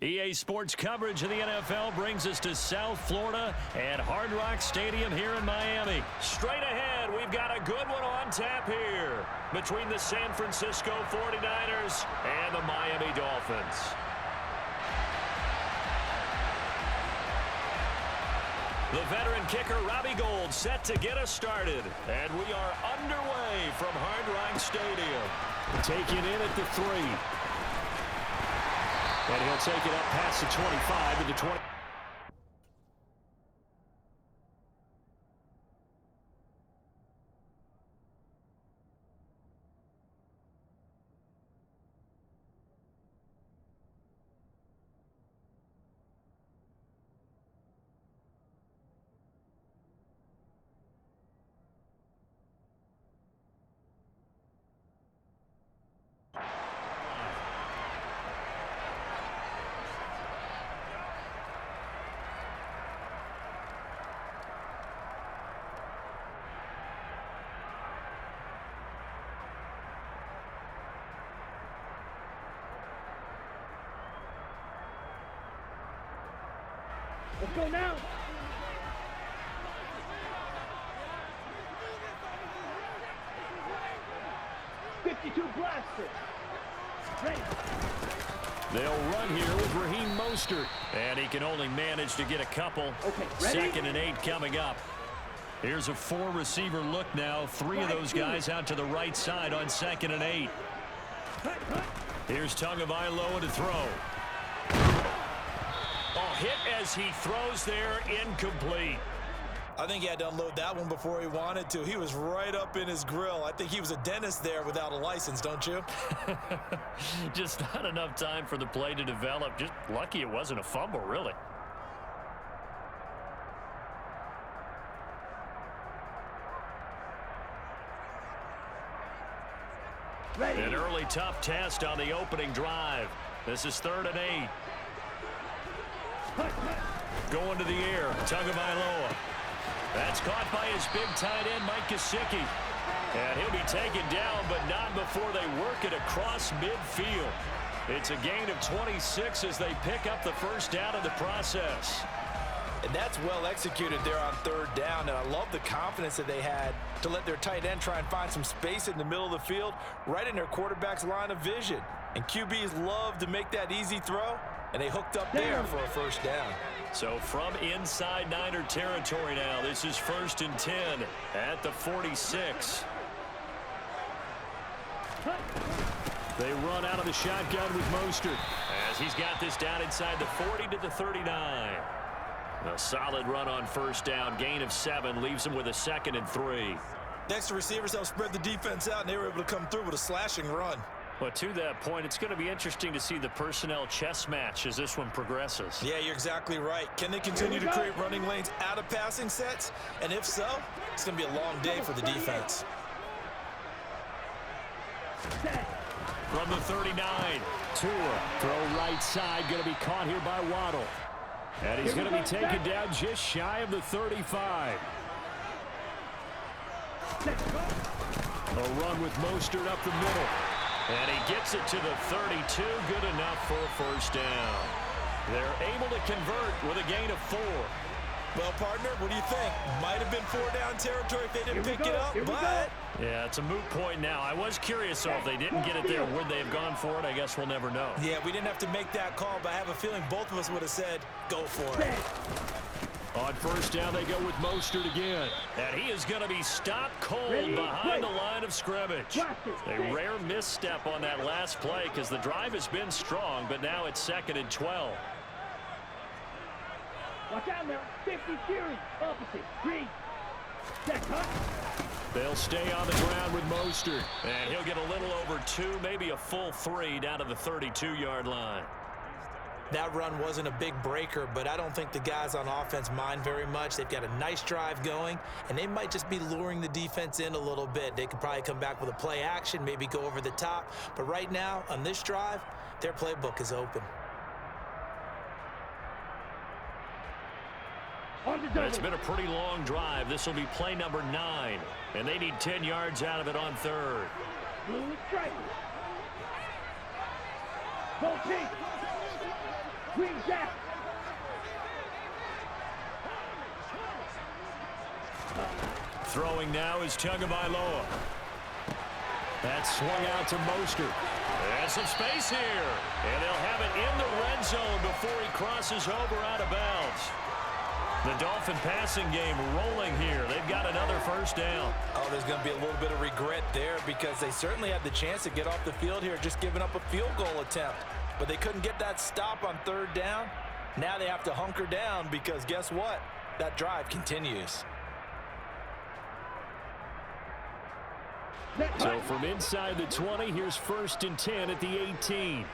EA Sports coverage of the NFL brings us to South Florida at Hard Rock Stadium here in Miami. Straight ahead, we've got a good one on tap here between the San Francisco 49ers and the Miami Dolphins. The veteran kicker Robbie Gould set to get us started. And we are underway from Hard Rock Stadium. Take it in at the 3. And he'll take it up past the 25 to the 20. Let's go now. .52 blaster. Ready. They'll run here with Raheem Mostert. And he can only manage to get a couple. Okay, ready? 2nd and 8 coming up. Here's a 4-receiver look now. 3 of those guys out to the right side on 2nd and 8. Here's Tagovailoa to throw. Hit as he throws there, incomplete. I think he had to unload that one before he wanted to. He was right up in his grill. I think he was a dentist there without a license, don't you? Just not enough time for the play to develop. Just lucky it wasn't a fumble, really. Ready. An early tough test on the opening drive. This is 3rd and 8. Going to the air, Tagovailoa. That's caught by his big tight end, Mike Gesicki. And he'll be taken down, but not before they work it across midfield. It's a gain of 26 as they pick up the first down in the process. And that's well executed there on 3rd down, and I love the confidence that they had to let their tight end try and find some space in the middle of the field, right in their quarterback's line of vision. And QBs love to make that easy throw, and they hooked up there for a first down. So from inside Niner territory now, this is 1st and 10 at the 46. They run out of the shotgun with Mostert as he's got this down inside the 40 to the 39. A solid run on first down, gain of 7, leaves him with a 2nd and 3. Next to receivers help spread the defense out, and they were able to come through with a slashing run. Well, to that point, it's going to be interesting to see the personnel chess match as this one progresses. Yeah, you're exactly right. Can they continue to create running lanes out of passing sets? And if so, it's going to be a long day for the defense. From the 39, Tua, throw right side, going to be caught here by Waddle. And he's going to be taken down just shy of the 35. A run with Mostert up the middle. And he gets it to the 32, good enough for a first down. They're able to convert with a gain of 4. Well, partner, what do you think? Might have been 4-down territory if they didn't pick it up, but... Yeah, it's a moot point now. I was curious, so if they didn't get it there, would they have gone for it? I guess we'll never know. Yeah, we didn't have to make that call, but I have a feeling both of us would have said, go for it. On first down, they go with Mostert again. And he is going to be stopped cold behind the line of scrimmage. A rare misstep on that last play because the drive has been strong, but now it's 2nd and 12. Watch out now. 50 series. Opposite. Green. Set cut. They'll stay on the ground with Mostert. And he'll get a little over 2, maybe a full 3 down to the 32-yard line. That run wasn't a big breaker, but I don't think the guys on offense mind very much. They've got a nice drive going, and they might just be luring the defense in a little bit. They could probably come back with a play action, maybe go over the top. But right now, on this drive, their playbook is open. It's been a pretty long drive. This will be play number 9, and they need 10 yards out of it on 3rd. Blue strike. Go team. Green Jack. Throwing now is Tagovailoa. That's swung out to Mostert. And some space here. And they'll have it in the red zone before he crosses over out of bounds. The Dolphin passing game rolling here. They've got another first down. Oh, there's going to be a little bit of regret there because they certainly had the chance to get off the field here, just giving up a field goal attempt. But they couldn't get that stop on third down. Now they have to hunker down because guess what? That drive continues. So from inside the 20, here's 1st and 10 at the 18.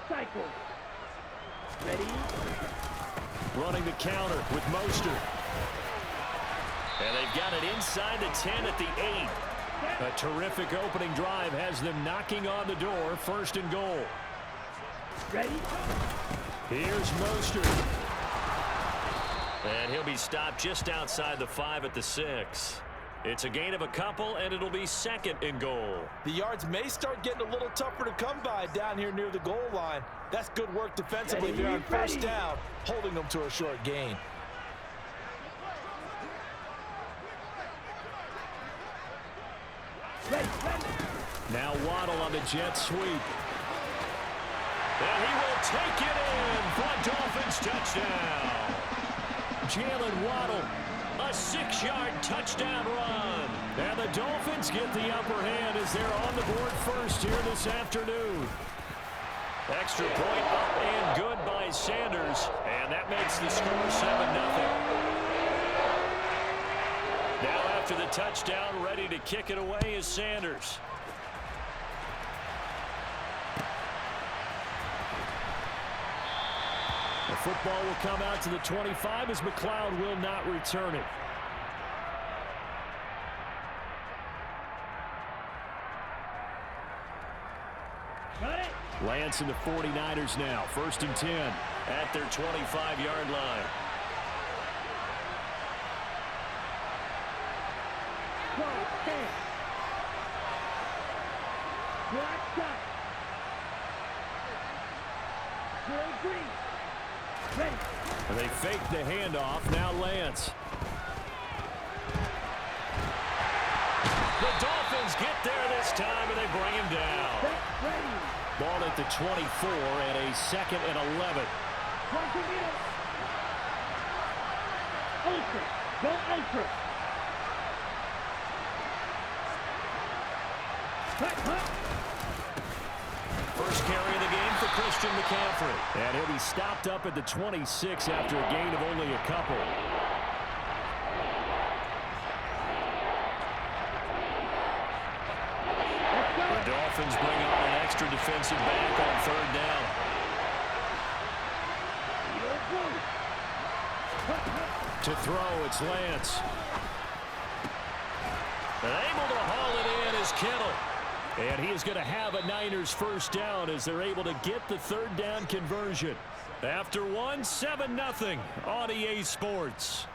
Cycles. Ready? Running the counter with Mostert. And they've got it inside the 10 at the 8. A terrific opening drive has them knocking on the door. 1st and goal. Ready? Here's Mostert. And he'll be stopped just outside the 5 at the 6. It's a gain of a couple, and it'll be 2nd and goal. The yards may start getting a little tougher to come by down here near the goal line. That's good work defensively there on 1st down, holding them to a short gain. Now Waddle on the jet sweep. And he will take it in for a Dolphins touchdown. Jalen Waddle, a 6-yard touchdown run. And the Dolphins get the upper hand as they're on the board first here this afternoon. Extra point up and good by Sanders. And that makes the score 7-0. Now after the touchdown, ready to kick it away is Sanders. The football will come out to the 25 as McLeod will not return it. Got it. Lance and the 49ers now. 1st and 10 at their 25-yard line. Black shot. Green. Ready. And they fake the handoff. Now Lance. The Dolphins get there this time, and they bring him down. Ball at the 24 and a 2nd and 11. Ultra. Go ultra. First carry of the game for Christian McCaffrey. And he'll be stopped up at the 26 after a gain of only a couple. The Dolphins bring on an extra defensive back on 3rd down. To throw, it's Lance. And able to haul it in is Kittle. And he is going to have a Niners 1st down as they're able to get the 3rd down conversion. After one, 7-0 on EA Sports.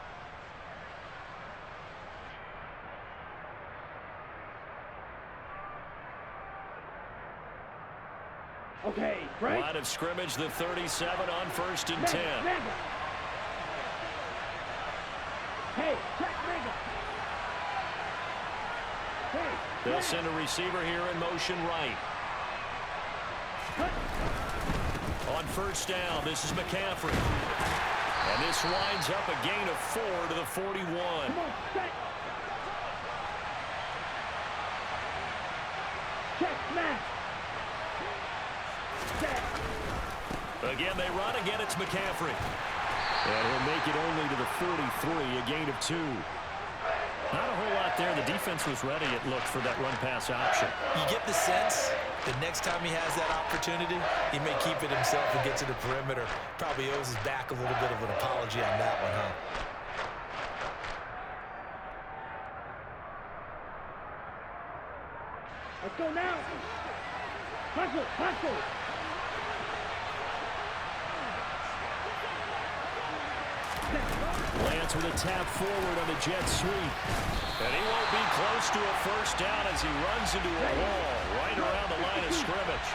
Okay, right. Line of scrimmage, the 37 on 1st and 10. Hey, check Mega. Hey, they'll send a receiver here in motion right. On 1st down, this is McCaffrey. And this winds up a gain of 4 to the 41. Come on, set. Check, smash. Again, they run. Again, it's McCaffrey. And he'll make it only to the 43, a gain of 2. Not a whole lot there. The defense was ready, it looked, for that run-pass option. You get the sense that next time he has that opportunity, he may keep it himself and get to the perimeter. Probably owes his back a little bit of an apology on that one, huh? Let's go now. Hustle, hustle. Lance with a tap forward on the jet sweep. And he won't be close close to a first down as he runs into a wall right around the line of scrimmage.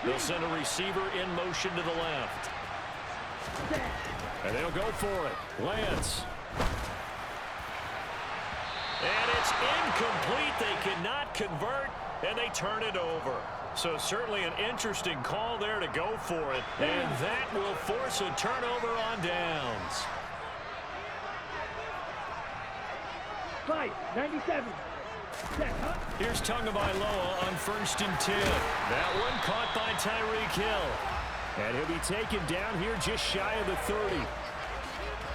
They'll send a receiver in motion to the left. And they'll go for it. Lance. And it's incomplete. They cannot convert, and they turn it over. So certainly an interesting call there to go for it. And that will force a turnover on downs. 5-97. Here's Tagovailoa on 1st and 10. That one caught by Tyreek Hill. And he'll be taken down here just shy of the 30.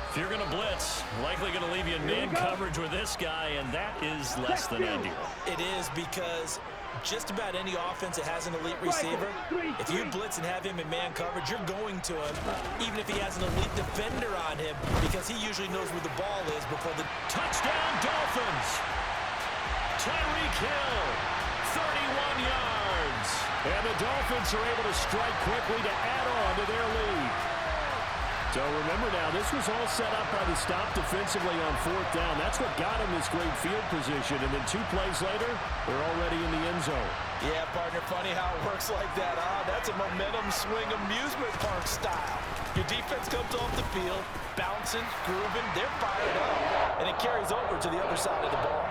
If you're going to blitz, likely going to leave you in man coverage with this guy, and that is less than ideal. It is, because just about any offense that has an elite receiver, if you blitz and have him in man coverage, you're going to him, even if he has an elite defender on him, because he usually knows where the ball is before the touchdown. Dolphins. Tyreek Hill, 31 yards. And the Dolphins are able to strike quickly to add on to their lead. So remember now, this was all set up by the stop defensively on 4th down. That's what got him this great field position. And then 2 plays later, they're already in the end zone. Yeah, partner, funny how it works like that, huh? That's a momentum swing amusement park style. Your defense comes off the field, bouncing, grooving, they're fired up. And it carries over to the other side of the ball.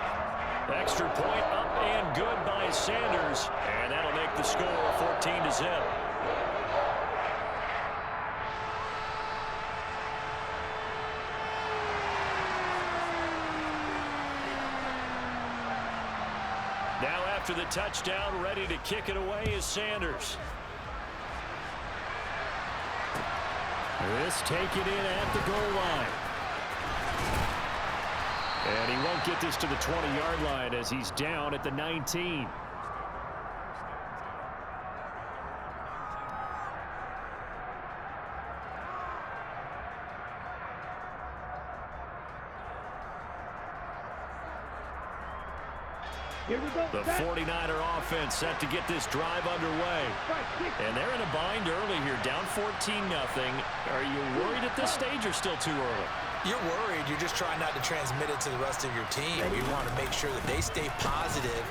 Extra point up and good by Sanders. And that'll make the score 14-0. Now after the touchdown, ready to kick it away is Sanders. This taken in at the goal line. And he won't get this to the 20-yard line as he's down at the 19. Here we go. The 49er offense set to get this drive underway. And they're in a bind early here, down 14-0. Are you worried at this stage or still too early? You're worried. You're just trying not to transmit it to the rest of your team. You want to make sure that they stay positive.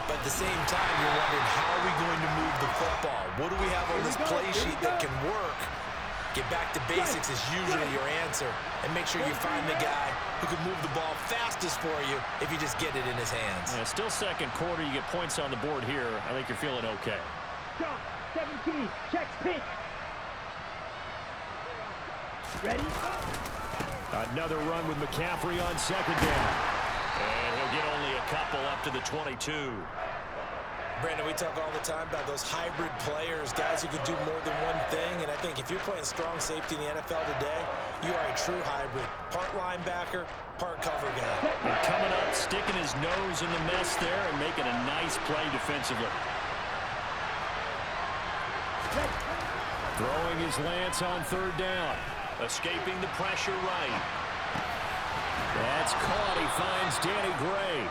But at the same time, you're wondering, how are we going to move the football? What do we have on this play sheet that can work? Get back to basics is usually your answer. And make sure you find the guy who can move the ball fastest for you if you just get it in his hands. Yeah, still second quarter. You get points on the board here. I think you're feeling okay. Shawn, 17, checks pitch. Ready? Another run with McCaffrey on 2nd down. And he'll get only a couple up to the 22. Brandon, we talk all the time about those hybrid players, guys who can do more than one thing. And I think if you're playing strong safety in the NFL today, you are a true hybrid. Part linebacker, part cover guy. And coming up, sticking his nose in the mess there and making a nice play defensively. Throwing his Lance on 3rd down. Escaping the pressure right. That's caught. He finds Danny Gray.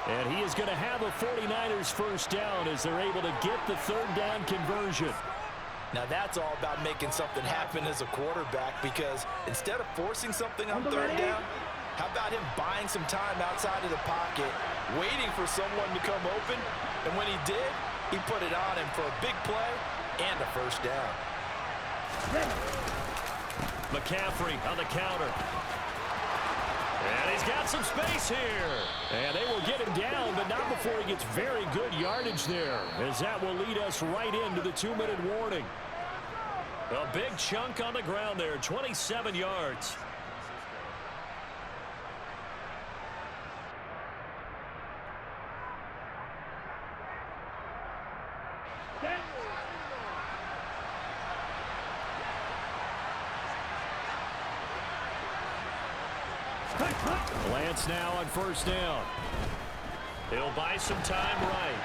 And he is going to have a 49ers first down as they're able to get the 3rd down conversion. Now that's all about making something happen as a quarterback, because instead of forcing something on 3rd down, how about him buying some time outside of the pocket, waiting for someone to come open, and when he did, he put it on him for a big play and a first down. McCaffrey on the counter. And he's got some space here. And they will get him down, but not before he gets very good yardage there, as that will lead us right into the 2-minute warning. A big chunk on the ground there, 27 yards. Lance now on 1st down. He'll buy some time right.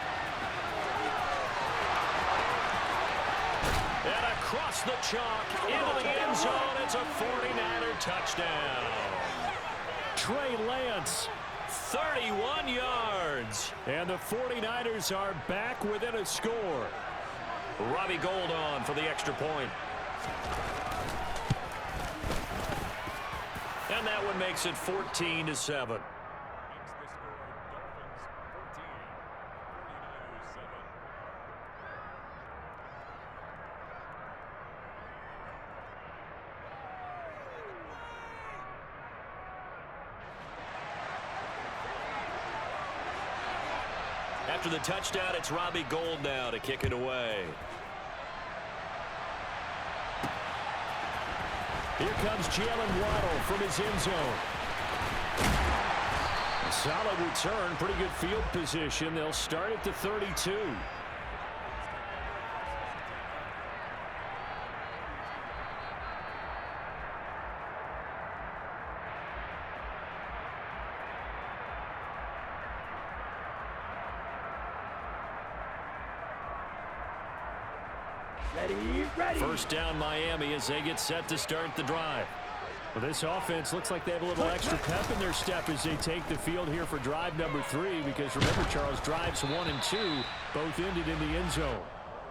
And across the chalk, into the end zone, it's a 49er touchdown. Trey Lance, 31 yards. And the 49ers are back within a score. Robbie Gould on for the extra point. And that one makes it 14-7. After the touchdown, it's Robbie Gould now to kick it away. Here comes Jalen Waddle from his end zone. A solid return, pretty good field position. They'll start at the 32. Ready. First down Miami as they get set to start the drive. Well, this offense looks like they have a little extra pep in their step as they take the field here for drive number 3, because remember, Charles, drives 1 and 2 both ended in the end zone.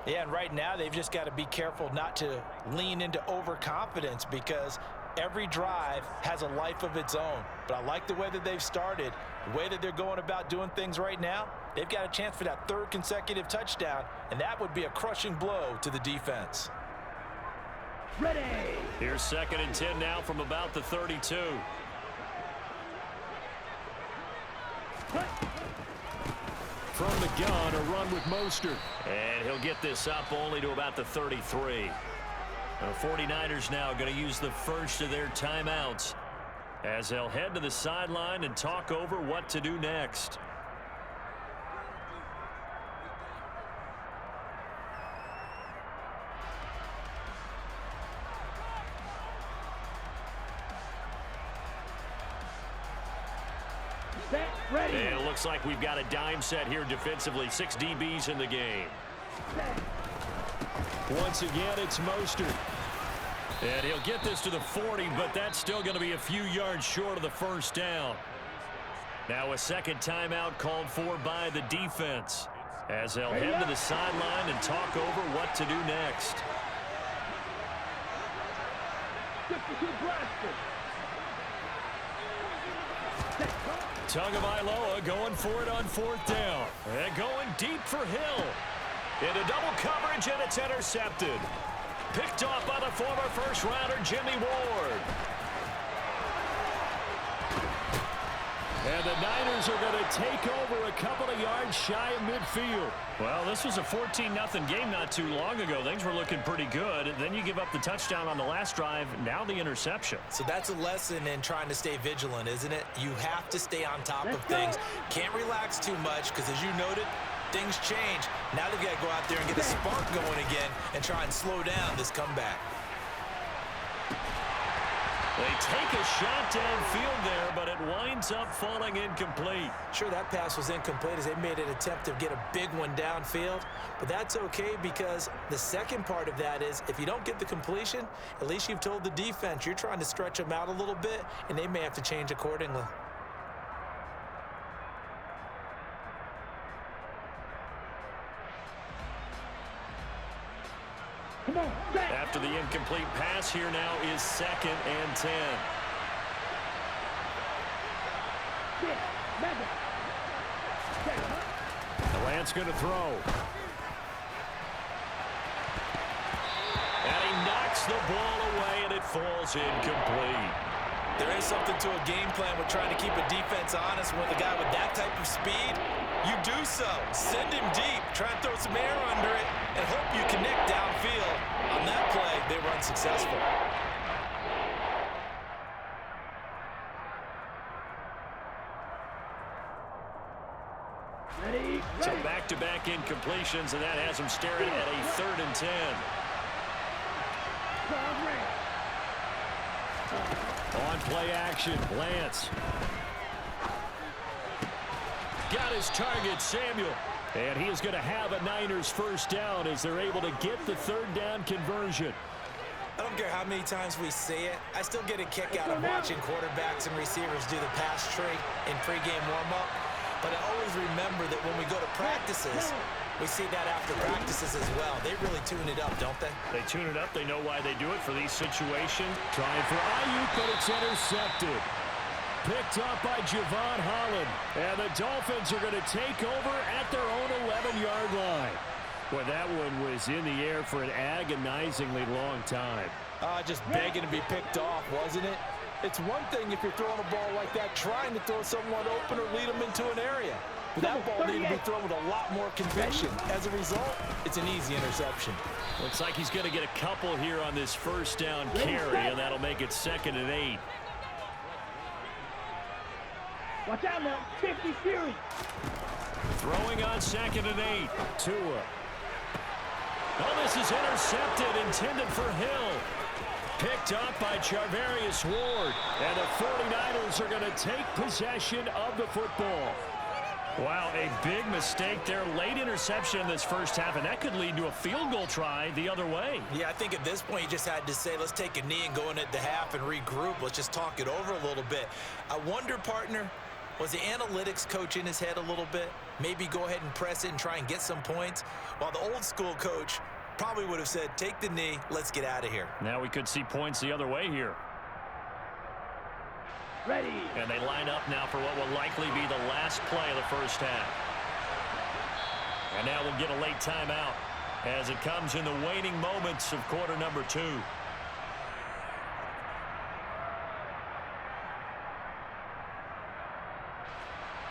Yeah, and right now they've just got to be careful not to lean into overconfidence, because every drive has a life of its own. But I like the way that they've started, the way that they're going about doing things right now. They've got a chance for that 3rd consecutive touchdown, and that would be a crushing blow to the defense. Ready. Here's 2nd and 10 now from about the 32. From the gun, a run with Mostert. And he'll get this up only to about the 33. The 49ers now going to use the first of their timeouts as they'll head to the sideline and talk over what to do next. Set. Ready. And it looks like we've got a dime set here defensively. 6 DBs in the game. Set. Once again, it's Mostert. And he'll get this to the 40, but that's still going to be a few yards short of the first down. Now a second timeout called for by the defense as they'll head to the sideline and talk over what to do next. Tagovailoa going for it on 4th down. And going deep for Hill. Into double coverage, and it's intercepted. Picked off by the former first-rounder Jimmy Ward. And the Niners are going to take over a couple of yards shy of midfield. Well, this was a 14-0 game not too long ago. Things were looking pretty good. Then you give up the touchdown on the last drive. Now the interception. So that's a lesson in trying to stay vigilant, isn't it? You have to stay on top of things. Can't relax too much because, as you noted, things change. Now they've got to go out there and get a spark going again and try and slow down this comeback. They take a shot downfield there, but it winds up falling incomplete. Sure, that pass was incomplete as they made an attempt to get a big one downfield, but that's okay because the second part of that is if you don't get the completion, at least you've told the defense you're trying to stretch them out a little bit, and they may have to change accordingly. After the incomplete pass, here now is 2nd and 10. Lance going to throw. And he knocks the ball away, and it falls incomplete. There is something to a game plan with trying to keep a defense honest. With a guy with that type of speed, you do so. Send him deep. Try and throw some air under it and hope you connect downfield. On that play, they were unsuccessful. Ready. So back-to-back incompletions, and that has him staring at a 3rd and 10. On play action, Lance. Got his target, Samuel. And he is going to have a Niners first down as they're able to get the third down conversion. I don't care how many times we see it. I still get a kick out of watching quarterbacks and receivers do the pass tree in pregame warm-up. But I always remember that when we go to practices, we see that after practices as well. They really tune it up, don't they? They tune it up. They know why they do it for these situations. Trying for Ayuk, but it's intercepted. Picked up by Javon Holland. And the Dolphins are going to take over at their own 11-yard line. Well, that one was in the air for an agonizingly long time. Just begging to be picked off, wasn't it? It's one thing if you're throwing a ball like that, trying to throw someone open or lead them into an area. But that ball needed to be thrown with a lot more conviction. As a result, it's an easy interception. Looks like he's going to get a couple here on this first down carry, and that'll make it 2nd and 8. Watch out now. 50 series. Throwing on 2nd and 8. Tua. Oh, this is intercepted, intended for Hill. Picked up by Charvarius Ward. And the 49ers are going to take possession of the football. Wow, a big mistake there. Late interception in this first half, and that could lead to a field goal try the other way. Yeah, I think at this point you just had to say, let's take a knee and go in at the half and regroup. Let's just talk it over a little bit. I wonder, partner, was the analytics coach in his head a little bit? Maybe go ahead and press it and try and get some points? While the old school coach probably would have said, take the knee, let's get out of here. Now we could see points the other way here. Ready. And they line up now for what will likely be the last play of the first half. And now we'll get a late timeout as it comes in the waning moments of quarter number 2.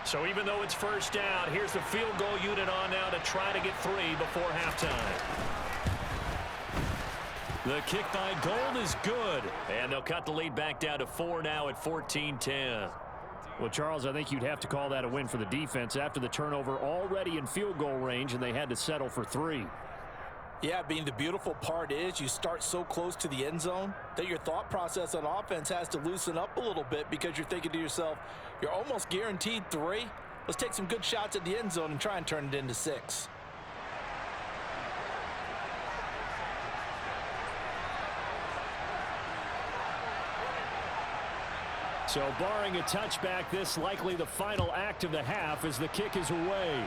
So even though it's first down, here's the field goal unit on now to try to get 3 before halftime. The kick by Gold is good, and they'll cut the lead back down to 4 now at 14-10. Well, Charles, I think you'd have to call that a win for the defense after the turnover already in field goal range, and they had to settle for 3. Yeah, the beautiful part is you start so close to the end zone that your thought process on offense has to loosen up a little bit because you're thinking to yourself, you're almost guaranteed 3. Let's take some good shots at the end zone and try and turn it into 6. So barring a touchback, this likely the final act of the half as the kick is away.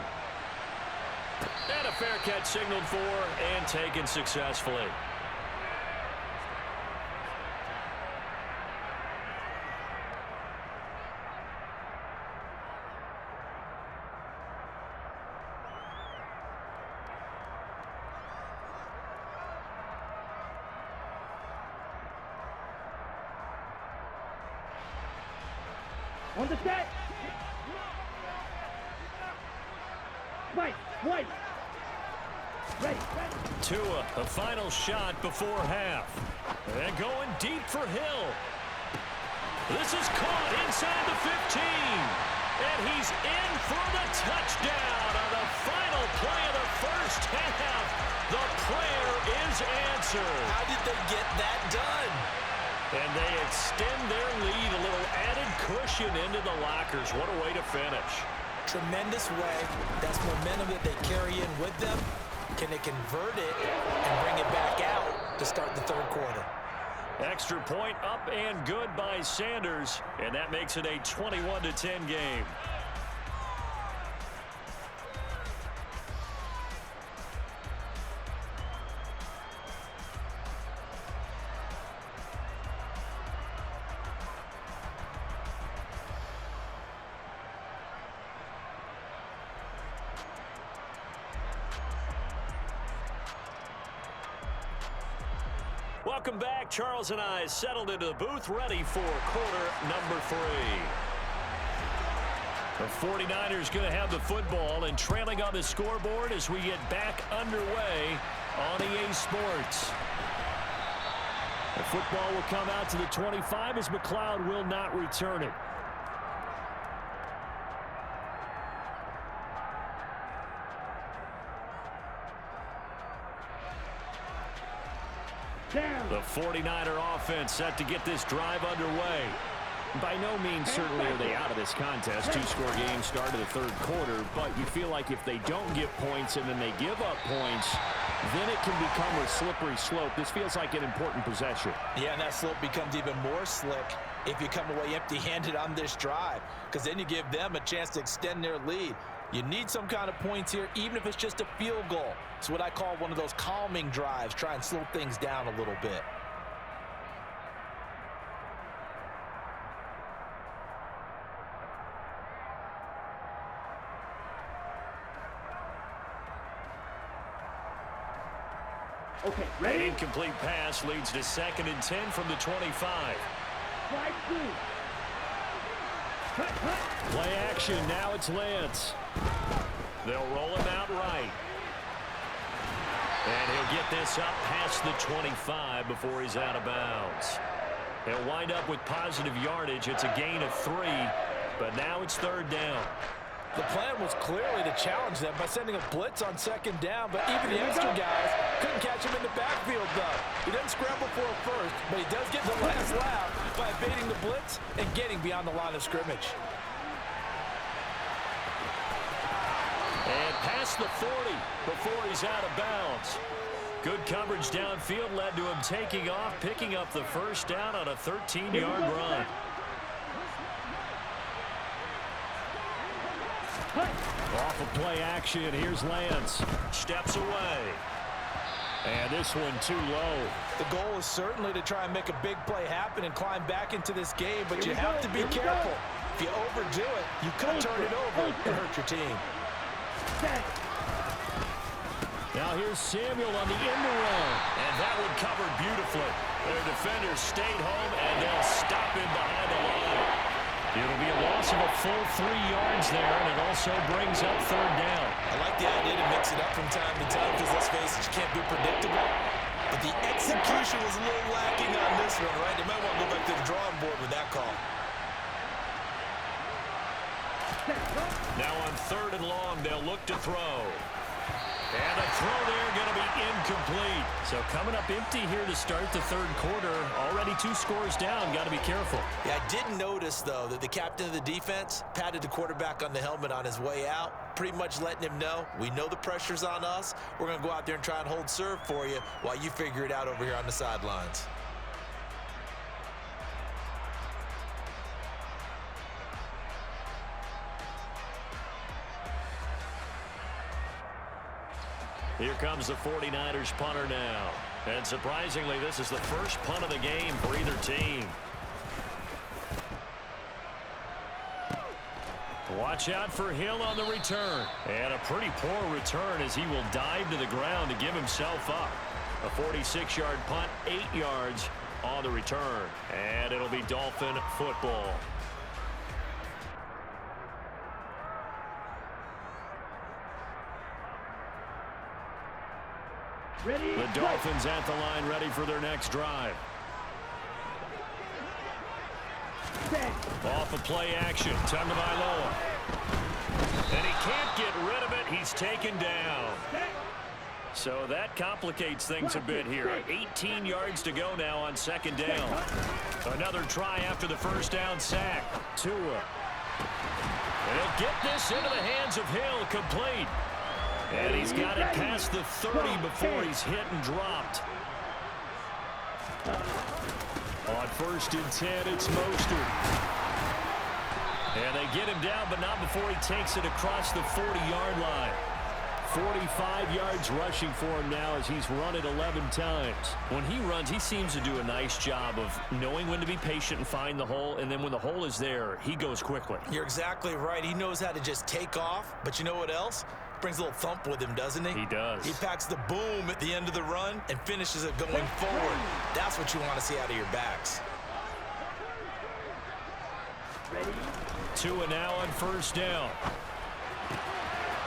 And a fair catch signaled for and taken successfully. On the set. White. Ready. Tua, a final shot before half. And going deep for Hill. This is caught inside the 15. And he's in for the touchdown on the final play of the first half. The prayer is answered. How did they get that done? And they extend their lead, a little added cushion into the lockers. What a way to finish. Tremendous way. That's momentum that they carry in with them. Can they convert it and bring it back out to start the third quarter? Extra point up and good by Sanders. And that makes it a 21-10 game. Welcome back. Charles and I settled into the booth, ready for quarter number 3. The 49ers going to have the football and trailing on the scoreboard as we get back underway on EA Sports. The football will come out to the 25 as McLeod will not return it. Down. The 49er offense set to get this drive underway. By no means certainly are they out of this contest. Two-score game, start of the third quarter, but you feel like if they don't get points and then they give up points, then it can become a slippery slope. This feels like an important possession. Yeah, and that slope becomes even more slick if you come away empty-handed on this drive, because then you give them a chance to extend their lead. You need some kind of points here, even if it's just a field goal. It's what I call one of those calming drives. Try and slow things down a little bit. Okay, An ready? incomplete pass leads to 2nd and 10 from the 25. Slide through. Cut, cut. Play action, now it's Lance. They'll roll him out right. And he'll get this up past the 25 before he's out of bounds. He'll wind up with positive yardage. It's a gain of 3, but now it's 3rd down. The plan was clearly to challenge them by sending a blitz on 2nd down, but even the extra guys couldn't catch him in the backfield, though. He doesn't scramble for a first, but he does get the last laugh by evading the blitz and getting beyond the line of scrimmage. And past the 40 before he's out of bounds. Good coverage downfield led to him taking off, picking up the 1st down on a 13-yard run. Off of play action, here's Lance. Steps away. And this one too low. The goal is certainly to try and make a big play happen and climb back into this game, but you have to be careful. If you overdo it, you could turn it over and hurt your team. Now here's Samuel on the end around. And that one covered beautifully. Their defenders stayed home, and they'll stop him behind the line. It'll be a loss of a full 3 yards there, and it also brings up 3rd down. I like the idea to mix it up from time to time because, let's face it, you can't be predictable. But the execution was a little lacking on this one, right? They might want to go back to the drawing board with that call. Now on 3rd and long, they'll look to throw. And the throw there going to be incomplete. So coming up empty here to start the 3rd quarter. Already 2 scores down. Got to be careful. Yeah, I did notice, though, that the captain of the defense patted the quarterback on the helmet on his way out, pretty much letting him know, we know the pressure's on us. We're going to go out there and try and hold serve for you while you figure it out over here on the sidelines. Here comes the 49ers punter now. And surprisingly, this is the first punt of the game for either team. Watch out for Hill on the return. And a pretty poor return as he will dive to the ground to give himself up. A 46-yard punt, 8 yards on the return. And it'll be Dolphin football. Ready? The Dolphins at the line, ready for their next drive. Set. Off of play action, Tagovailoa. And he can't get rid of it. He's taken down. So that complicates things a bit here. 18 yards to go now on 2nd down. Another try after the 1st down sack. Tua. And he'll get this into the hands of Hill, complete. And he's got it past the 30 before he's hit and dropped. On 1st and 10, it's Mostert. And they get him down, but not before he takes it across the 40-yard line. 45 yards rushing for him now as he's run it 11 times. When he runs, he seems to do a nice job of knowing when to be patient and find the hole, and then when the hole is there, he goes quickly. You're exactly right. He knows how to just take off, but you know what else? Brings a little thump with him, doesn't he? He does. He packs the boom at the end of the run and finishes it going forward. That's what you want to see out of your backs. Ready? Tua now on 1st down.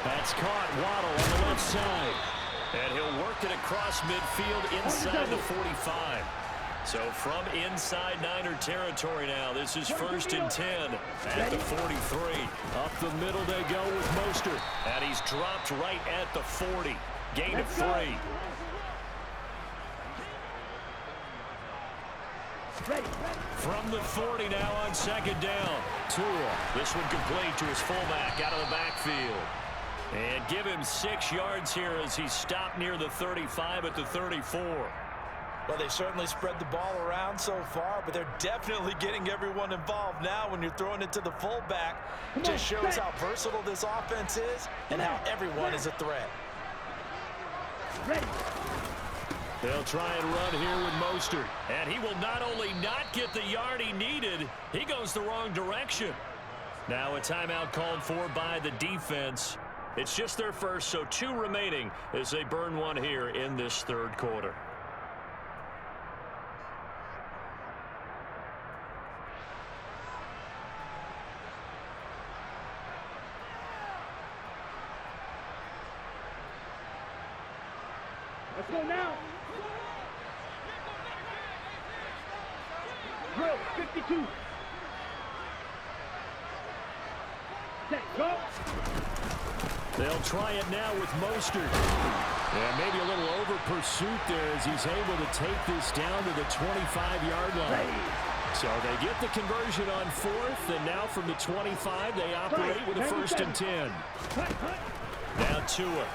That's caught. Waddle on the left side. And he'll work it across midfield inside the 45. So from inside Niner territory now, this is 1st and 10 at the 43. Up the middle they go with Mostert. And he's dropped right at the 40. Gain of 3. Ready. From the 40 now on second down. Tua. This one complete to his fullback out of the backfield. And give him 6 yards here as he stopped near the 35 at the 34. Well, they certainly spread the ball around so far, but they're definitely getting everyone involved now when you're throwing it to the fullback. Just shows how versatile this offense is and how everyone is a threat. Ready. They'll try and run here with Mostert. And he will not only not get the yard he needed, he goes the wrong direction. Now a timeout called for by the defense. It's just their first, so 2 remaining as they burn one here in this third quarter. Let's go now. Drill 52. Set, go. They'll try it now with Mostert. And maybe a little over pursuit there as he's able to take this down to the 25-yard line. So they get the conversion on 4th, and now from the 25, they operate with a 1st and 10. Now Tua.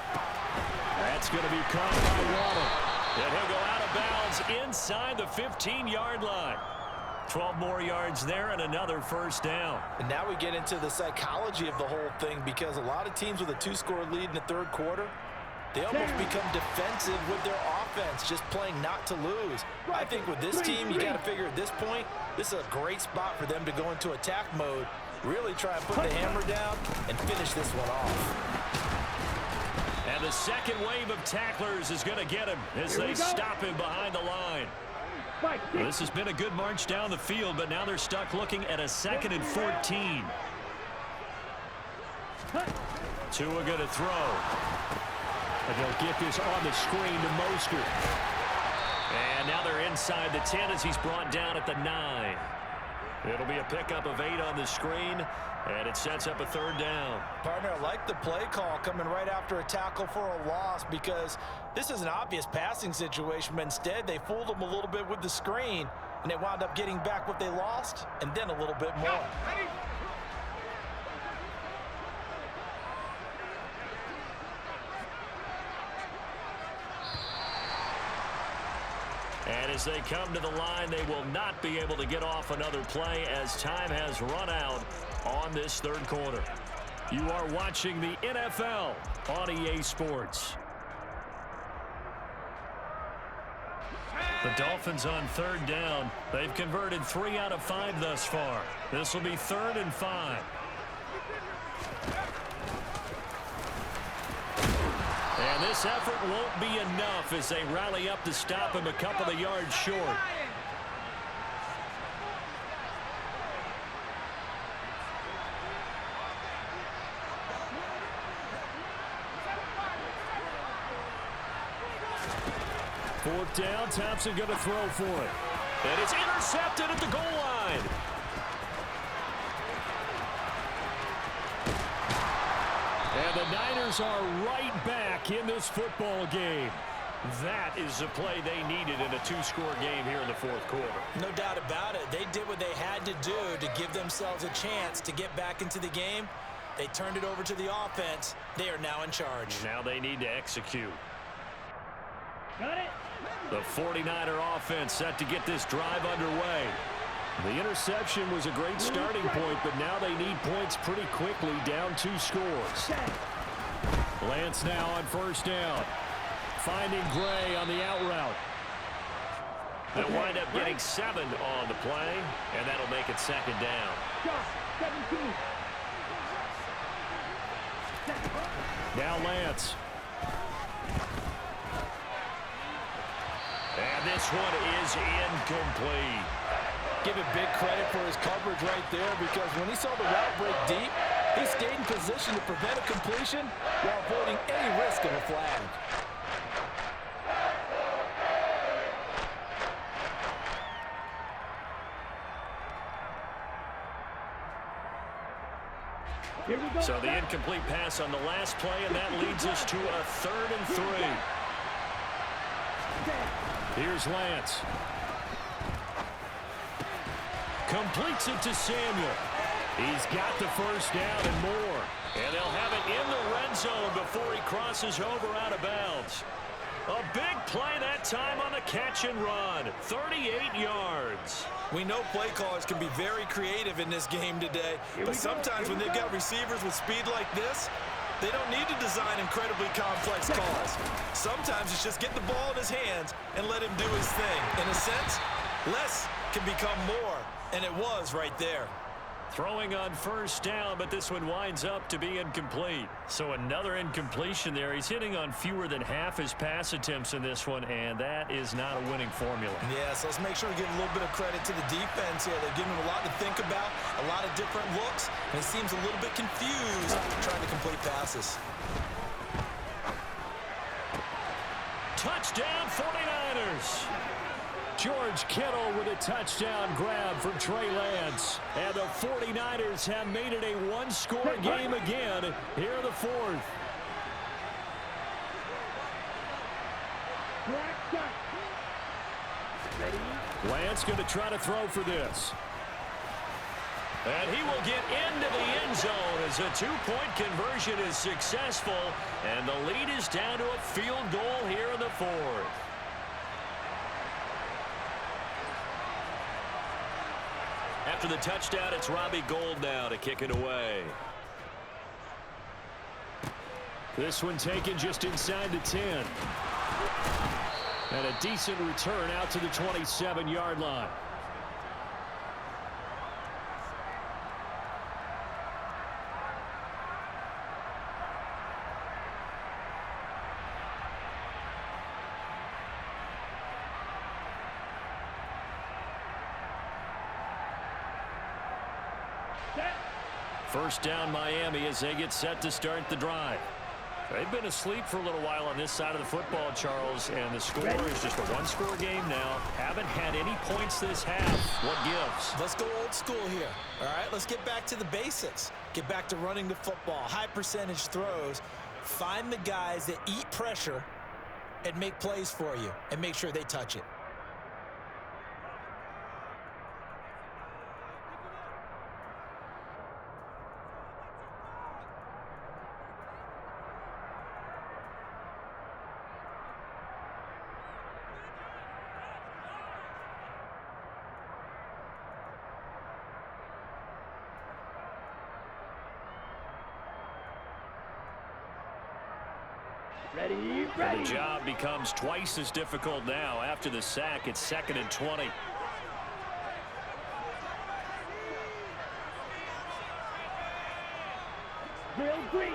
That's going to be caught by Waddle. And he'll go out of bounds inside the 15-yard line. 12 more yards there and another 1st down. And now we get into the psychology of the whole thing, because a lot of teams with a 2-score lead in the third quarter, they almost become defensive with their offense, just playing not to lose. I think with this team, you got to figure at this point, this is a great spot for them to go into attack mode, really try and put the hammer down and finish this one off. And the second wave of tacklers is going to get him as they stop him behind the line. Well, this has been a good march down the field, but now they're stuck looking at a 2nd and 14. Tua going to throw. And they'll get this on the screen to Mostert. And now they're inside the 10 as he's brought down at the 9. It'll be a pickup of 8 on the screen, and it sets up a 3rd down. Partner, I like the play call coming right after a tackle for a loss, because this is an obvious passing situation, but instead they fooled them a little bit with the screen, and they wound up getting back what they lost, and then a little bit more. And as they come to the line, they will not be able to get off another play as time has run out on this third quarter. You are watching the NFL on EA Sports. The Dolphins on 3rd down. They've converted 3 out of 5 thus far. This will be 3rd and 5. And this effort won't be enough as they rally up to stop him a couple of yards short. Fourth down, Thompson going to throw for it. And it's intercepted at the goal line. And the Niners are right back in this football game. That is the play they needed in a 2-score game here in the fourth quarter. No doubt about it. They did what they had to do to give themselves a chance to get back into the game. They turned it over to the offense. They are now in charge. Now they need to execute. Got it. The 49er offense set to get this drive underway. The interception was a great starting point, but now they need points pretty quickly, down 2 scores. Lance now on 1st down. Finding Gray on the out route. They'll wind up getting 7 on the play, and that'll make it 2nd down. 17. Now Lance. And this one is incomplete. Give it big credit for his coverage right there, because when he saw the route break deep, he stayed in position to prevent a completion while avoiding any risk of a flag. Here we go. So the incomplete pass on the last play, and that leads us to a 3rd and 3. Here's Lance. Completes it to Samuel. He's got the first down and more. And they'll have it in the red zone before he crosses over out of bounds. A big play that time on the catch and run. 38 yards. We know play callers can be very creative in this game today, but sometimes when they've got receivers with speed like this, they don't need to design incredibly complex calls. Sometimes it's just get the ball in his hands and let him do his thing. In a sense, less can become more, and it was right there. Throwing on first down, but this one winds up to be incomplete. So another incompletion there. He's hitting on fewer than half his pass attempts in this one, and that is not a winning formula. Yeah, so let's make sure we give a little bit of credit to the defense here. They've given him a lot to think about, a lot of different looks, and he seems a little bit confused trying to complete passes. Touchdown 49ers. George Kittle with a touchdown grab for Trey Lance. And the 49ers have made it a one-score game again here in the fourth. Lance going to try to throw for this. And he will get into the end zone as a two-point conversion is successful. And the lead is down to a field goal here in the fourth. After the touchdown, it's Robbie Gould now to kick it away. This one taken just inside the 10. And a decent return out to the 27-yard line. First down Miami as they get set to start the drive. They've been asleep for a little while on this side of the football, Charles, and the score is just a one-score game now. Haven't had any points this half. What gives? Let's go old school here. All right, let's get back to the basics. Get back to running the football, high percentage throws. Find the guys that eat pressure and make plays for you and make sure they touch it. Ready. The job becomes twice as difficult now. After the sack, it's 2nd and 20. Real green.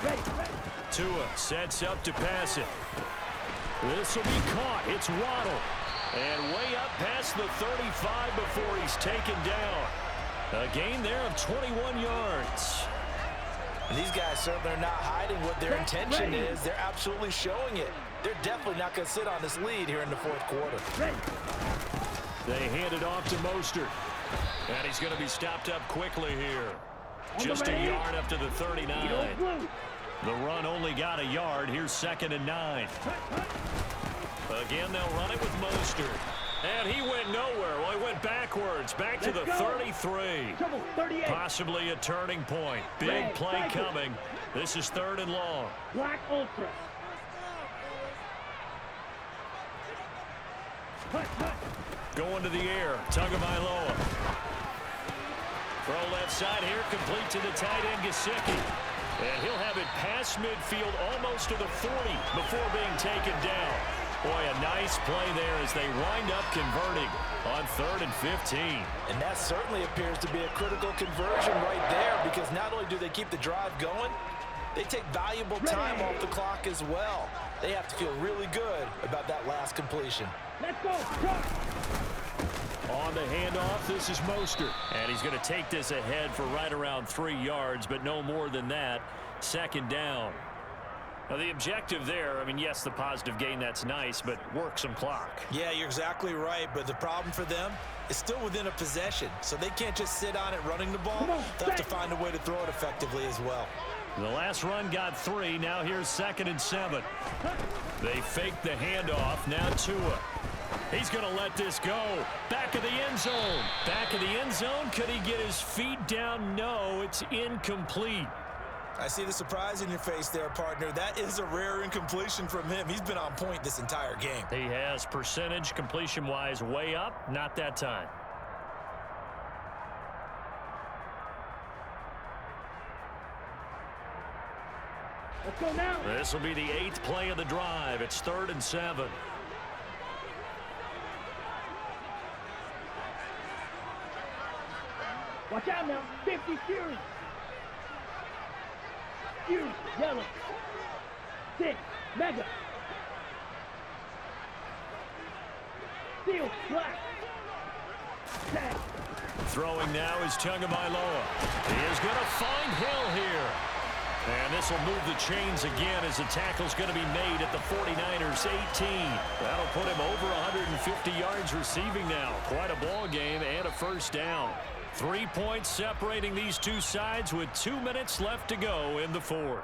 Ready. Tua sets up to pass it. This will be caught. It's Waddle. And way up past the 35 before he's taken down. A gain there of 21 yards. And these guys certainly are not hiding what their intention is. They're absolutely showing it. They're definitely not going to sit on this lead here in the fourth quarter. They hand it off to Mostert. And he's going to be stopped up quickly here. Just a yard up to the 39. The run only got a yard. Here's 2nd and 9. Again, they'll run it with Mostert. And he went nowhere. Well, he went backwards, back to the 33. Possibly a turning point. Big play coming. This is 3rd and long. Black Ultra. Going to the air. Tagovailoa. Throw left side here, complete to the tight end, Gesicki. And he'll have it past midfield, almost to the 40 before being taken down. Boy, a nice play there as they wind up converting on 3rd and 15. And that certainly appears to be a critical conversion right there, because not only do they keep the drive going, they take valuable time off the clock as well. They have to feel really good about that last completion. Let's go. On the handoff, this is Mostert. And he's going to take this ahead for right around 3 yards, but no more than that. 2nd down. Now, the objective there, I mean, yes, the positive gain, that's nice, but work some clock. Yeah, you're exactly right, but the problem for them is still within a possession, so they can't just sit on it running the ball. They'll have to find a way to throw it effectively as well. The last run got 3. Now here's 2nd and 7. They fake the handoff. Now Tua. He's going to let this go. Back of the end zone. Back of the end zone. Could he get his feet down? No, it's incomplete. I see the surprise in your face there, partner. That is a rare incompletion from him. He's been on point this entire game. He has percentage completion-wise way up. Not that time. Let's go now. This will be the 8th play of the drive. It's 3rd and 7. Watch out now. 50 Fury. Fury. Yellow. 6. Mega. Steel. Black. Tag. Throwing now is Tagovailoa. He is going to find Hill here. And this will move the chains again as the tackle's going to be made at the 49ers 18. That'll put him over 150 yards receiving now. Quite a ball game and a first down. 3 points separating these two sides with 2 minutes left to go in the 4th.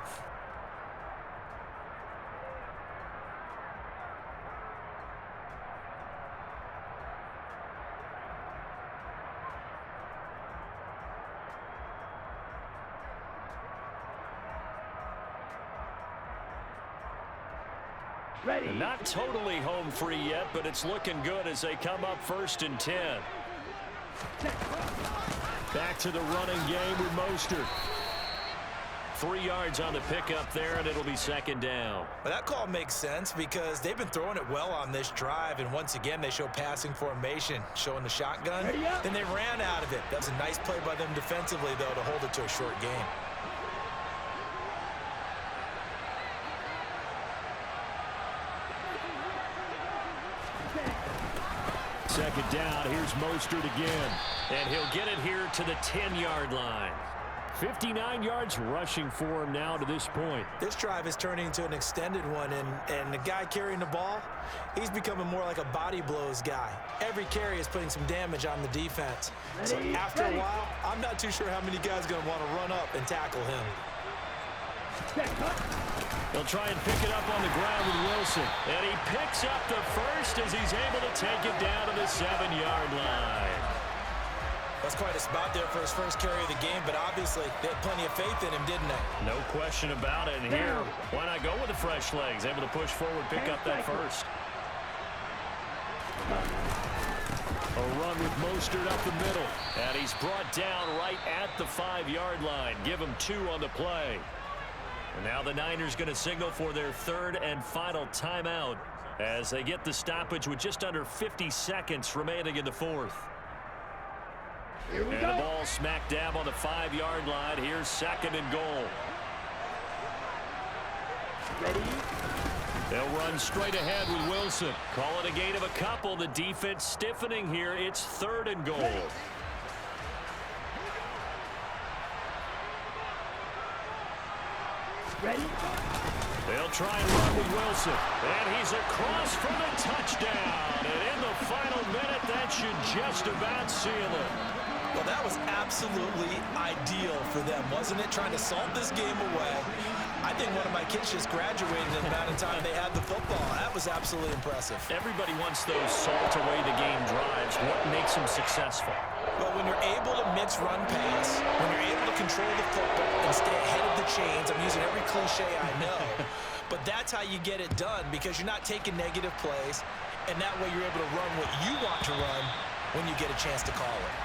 Ready. Not totally home free yet, but it's looking good as they come up 1st and 10. Back to the running game with Mostert. 3 yards on the pickup there, and it'll be 2nd down. But that call makes sense because they've been throwing it well on this drive, and once again they show passing formation, showing the shotgun. Then they ran out of it. That was a nice play by them defensively, though, to hold it to a short game. Second down, here's Mostert again. And he'll get it here to the 10-yard line. 59 yards rushing for him now to this point. This drive is turning into an extended one, and the guy carrying the ball, he's becoming more like a body blows guy. Every carry is putting some damage on the defense. So after a while, I'm not too sure how many guys are going to want to run up and tackle him. They'll try and pick it up on the ground with Wilson. And he picks up the first as he's able to take it down to the 7-yard line. That's quite a spot there for his first carry of the game, but obviously they had plenty of faith in him, didn't they? No question about it. And here, why not go with the fresh legs? Able to push forward, pick up that first. A run with Mostert up the middle. And he's brought down right at the 5-yard line. Give him 2 on the play. And now the Niners going to signal for their 3rd and final timeout as they get the stoppage with just under 50 seconds remaining in the 4th. Here we and go. The ball smack dab on the 5-yard line. Here's 2nd and goal. Ready. They'll run straight ahead with Wilson. Call it a gain of a couple. The defense stiffening here. It's 3rd and goal. Ready. Ready? They'll try and run with Wilson. And he's across for the touchdown. And in the final minute, that should just about seal it. Well, that was absolutely ideal for them, wasn't it? Trying to salt this game away. I think one of my kids just graduated in the amount of time they had the football. That was absolutely impressive. Everybody wants those salt-away-the-game drives. What makes them successful? Well, when you're able to mix run pass, when you're able to control the football and stay ahead of the chains, I'm using every cliche I know, but that's how you get it done because you're not taking negative plays, and that way you're able to run what you want to run when you get a chance to call it.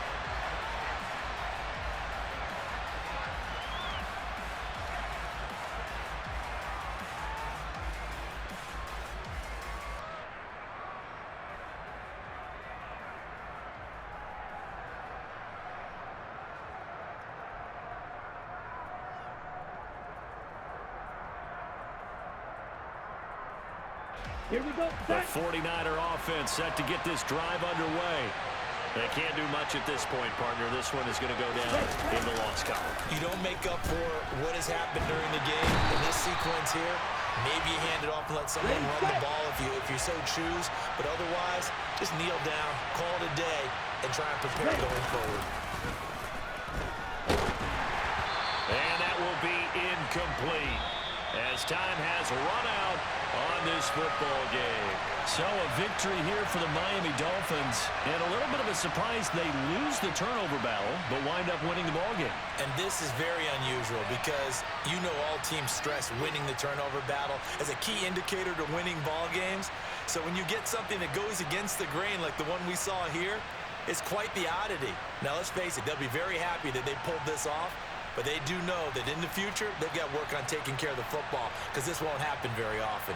Here we go. The 49er offense set to get this drive underway. They can't do much at this point, partner. This one is going to go down in the loss column. You don't make up for what has happened during the game in this sequence here. Maybe you hand it off and let someone run the ball if you so choose. But otherwise, just kneel down, call it a day, and try and prepare going forward. And that will be incomplete. time has run out on this football game. So a victory here for the Miami Dolphins. And a little bit of a surprise, they lose the turnover battle, but wind up winning the ball game. And this is very unusual because you know all teams stress winning the turnover battle as a key indicator to winning ball games. So when you get something that goes against the grain like the one we saw here, it's quite the oddity. Now, let's face it, they'll be very happy that they pulled this off, but they do know that in the future, they've got to work on taking care of the football because this won't happen very often.